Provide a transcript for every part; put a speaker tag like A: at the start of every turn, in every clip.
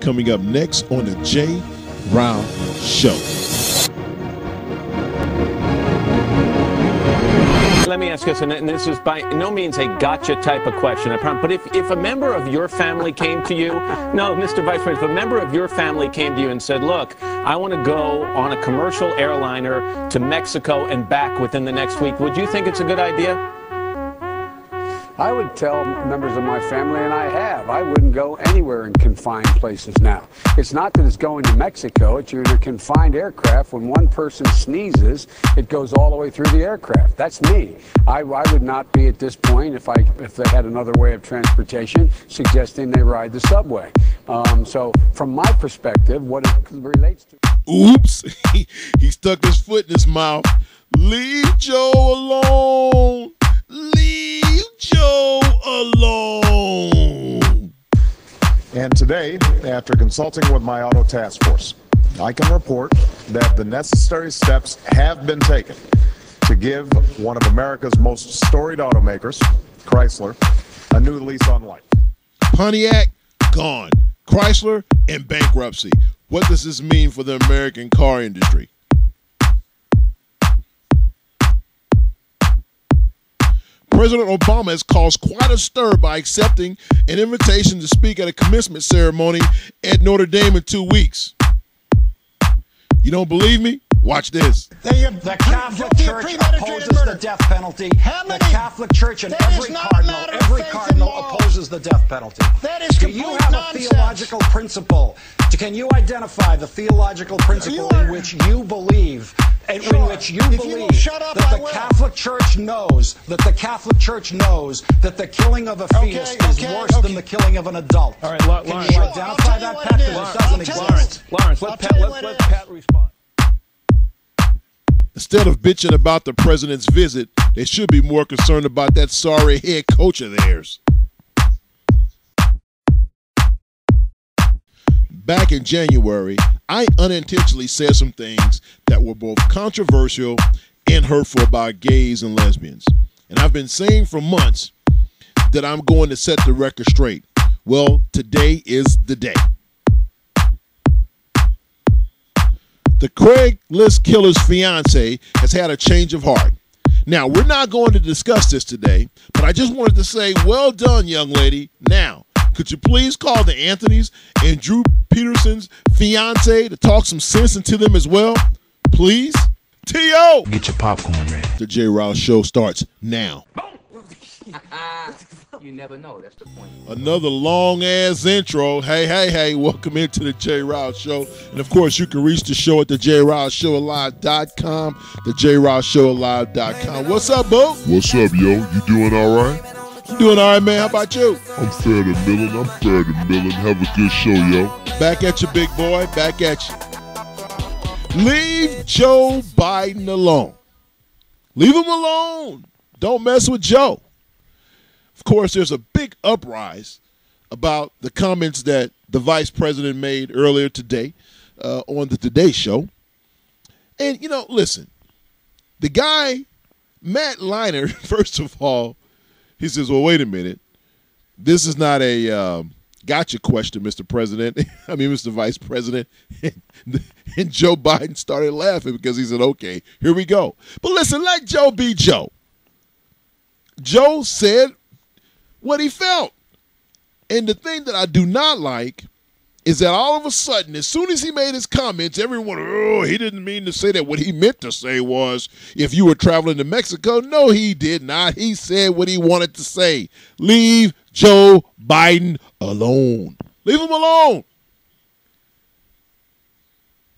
A: coming up next on the J. Ryle Show.
B: Let me ask you this, and this is by no means a gotcha type of question, I promise. But if a member of your family came to you, no, Mr. Vice President, if a member of your family came to you and said, look, I want to go on a commercial airliner to Mexico and back within the next week, would you think it's a good idea?
C: I would tell members of my family, and I have, I wouldn't go anywhere in confined places now. It's not that it's going to Mexico, it's you're in a confined aircraft. When one person sneezes, it goes all the way through the aircraft. That's me. I would not be at this point, if they had another way of transportation, suggesting they ride the subway. So from my perspective, what it relates to...
A: Oops, he stuck his foot in his mouth. Leave Joe alone. Leave Joe alone.
D: And today, after consulting with my auto task force, I can report that the necessary steps have been taken to give one of America's most storied automakers, Chrysler, a new lease on life.
A: Pontiac, gone. Chrysler, in bankruptcy. What does this mean for the American car industry? President Obama has caused quite a stir by accepting an invitation to speak at a commencement ceremony at Notre Dame in 2 weeks. You don't believe me? Watch this.
E: The Catholic Church opposes the death penalty. The Catholic Church and every cardinal opposes the death penalty. Do you have a theological principle? Can you identify the theological principle in which you believe, that the Catholic Church knows that the killing of a fetus is worse than the killing of an adult?
B: All right,
E: Can you identify that, Pat? Because it doesn't exist.
B: Lawrence, let Pat respond.
A: Instead of bitching about the president's visit, they should be more concerned about that sorry head coach of theirs. Back in January, I unintentionally said some things that were both controversial and hurtful about gays and lesbians. And I've been saying for months that I'm going to set the record straight. Well, today is the day. The Craigslist killer's fiance has had a change of heart. Now, we're not going to discuss this today, but I just wanted to say, well done, young lady. Now, could you please call the Anthonys and Drew Peterson's fiance to talk some sense into them as well? Please? T.O.
F: Get your popcorn ready.
A: The J. Ryle Show starts now.
F: You never know. That's the point.
A: Another long-ass intro. Hey, welcome into the J. Ryle Show. And, of course, you can reach the show at thejryleshowalive.com, thejryleshowalive.com. What's up, boo?
G: What's up, yo? You doing all right?
A: I'm doing all right, man. How about you?
G: I'm fair to Millen. Have a good show, yo.
A: Back at you, big boy. Back at you. Leave Joe Biden alone. Leave him alone. Don't mess with Joe. Of course, there's a big uprise about the comments that the vice president made earlier today on the Today Show. And, you know, listen, the guy, Matt Leinart, first of all, he says, well, wait a minute. This is not a gotcha question, Mr. President. Mr. Vice President. And Joe Biden started laughing because he said, okay, here we go. But listen, let Joe be Joe. Joe said what he felt. And the thing that I do not like is that all of a sudden, as soon as he made his comments, everyone, oh, he didn't mean to say that. What he meant to say was, if you were traveling to Mexico, no, he did not. He said what he wanted to say. Leave Joe Biden alone. Leave him alone.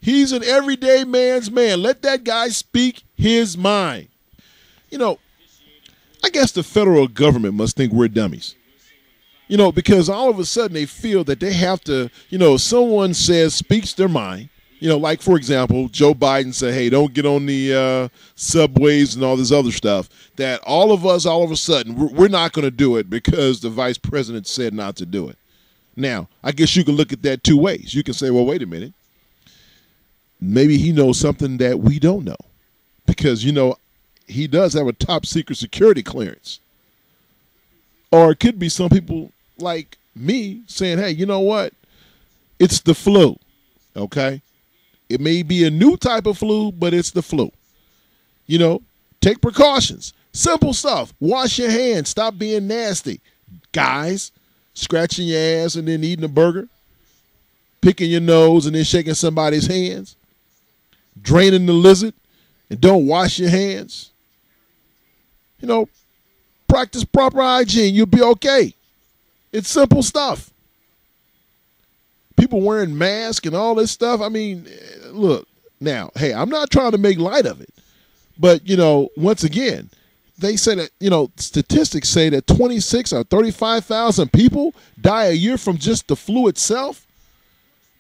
A: He's an everyday man's man. Let that guy speak his mind. You know, I guess the federal government must think we're dummies. You know, because all of a sudden they feel that they have to, someone speaks their mind. Like, for example, Joe Biden said, hey, don't get on the subways and all this other stuff. That all of us, all of a sudden, we're not going to do it because the vice president said not to do it. Now, I guess you can look at that two ways. You can say, well, wait a minute. Maybe he knows something that we don't know. Because, he does have a top secret security clearance. Or it could be some people like me saying, hey, you know what? It's the flu, okay? It may be a new type of flu, but it's the flu. You know, take precautions. Simple stuff. Wash your hands. Stop being nasty. Guys, scratching your ass and then eating a burger. Picking your nose and then shaking somebody's hands. Draining the lizard and don't wash your hands. You know, practice proper hygiene. You'll be okay. It's simple stuff. People wearing masks and all this stuff. I mean, look, now, hey, I'm not trying to make light of it. But, you know, once again, they say that, you know, statistics say that 26 or 35,000 people die a year from just the flu itself.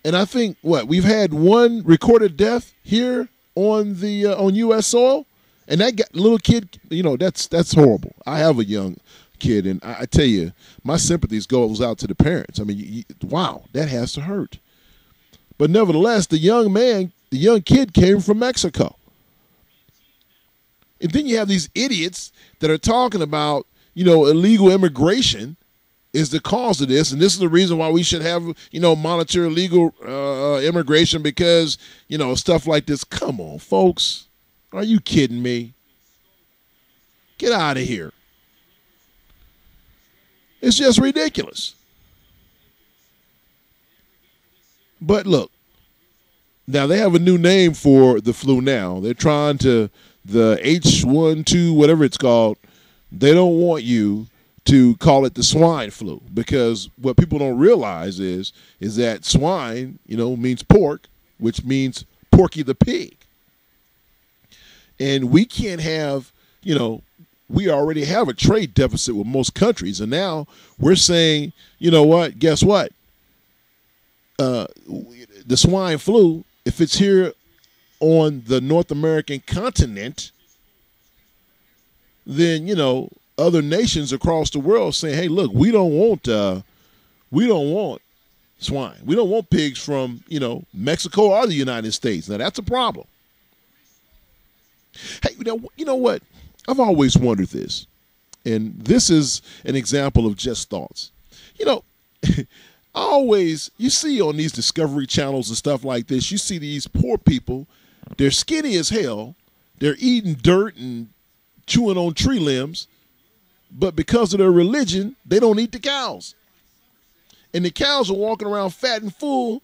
A: And I think, we've had one recorded death here on the on U.S. soil. And that little kid, you know, that's horrible. I have a young kid, and I tell you, my sympathies goes out to the parents. I mean, wow, that has to hurt. But nevertheless, the young kid came from Mexico. And then you have these idiots that are talking about, you know, illegal immigration is the cause of this, and this is the reason why we should have, you know, monitor illegal immigration because, you know, stuff like this. Come on, folks. Are you kidding me? Get out of here. It's just ridiculous. But look, now they have a new name for the flu now. They're trying to, the H1, whatever it's called, they don't want you to call it the swine flu because what people don't realize is that swine, you know, means pork, which means Porky the Pig. And we can't have, you know, we already have a trade deficit with most countries. And now we're saying, you know what, guess what? The swine flu, if it's here on the North American continent, then, you know, other nations across the world saying, hey, look, we don't want swine. We don't want pigs from, you know, Mexico or the United States. Now, that's a problem. Hey, you know what? I've always wondered this, and this is an example of just thoughts. You know, you see on these Discovery Channels and stuff like this, you see these poor people, they're skinny as hell, they're eating dirt and chewing on tree limbs, but because of their religion, they don't eat the cows. And the cows are walking around fat and full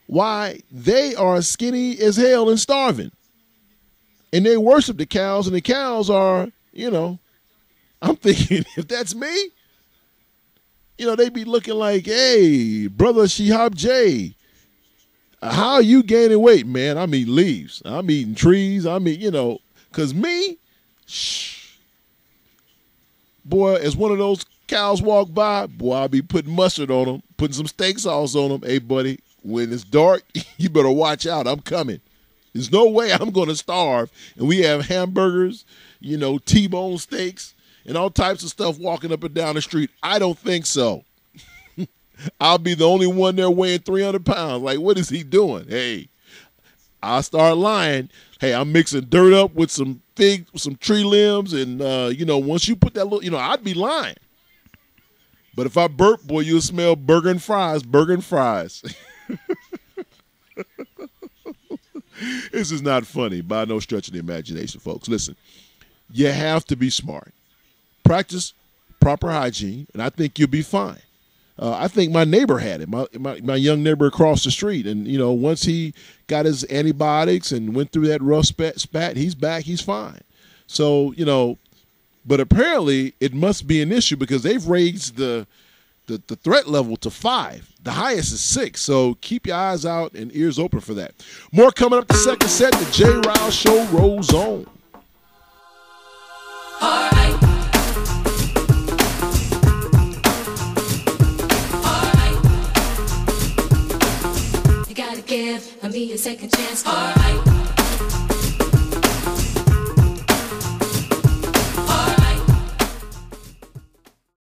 A: while they are skinny as hell and starving. And they worship the cows, and the cows are, you know, I'm thinking, if that's me, you know, they be looking like, hey, brother Shihab J, how are you gaining weight, man? I'm eating leaves. I'm eating trees. You know, because me, boy, as one of those cows walk by, boy, I'll be putting mustard on them, putting some steak sauce on them. Hey, buddy, when it's dark, you better watch out. I'm coming. There's no way I'm going to starve. And we have hamburgers, you know, T-bone steaks, and all types of stuff walking up and down the street. I don't think so. I'll be the only one there weighing 300 pounds. Like, what is he doing? Hey, I'll start lying. Hey, I'm mixing dirt up with some tree limbs. And, you know, once you put that little, you know, I'd be lying. But if I burp, boy, you'll smell burger and fries. This is not funny by no stretch of the imagination, folks. Listen, you have to be smart. Practice proper hygiene, and I think you'll be fine. I think my neighbor had it, my young neighbor across the street. And, you know, once he got his antibiotics and went through that rough spat, he's back, he's fine. So, you know, but apparently it must be an issue because they've raised the threat level to 5. The highest is 6. So keep your eyes out and ears open for that. More coming up the second set. The J. Rouse Show rolls on.
H: All right. You gotta give me a second chance. All right.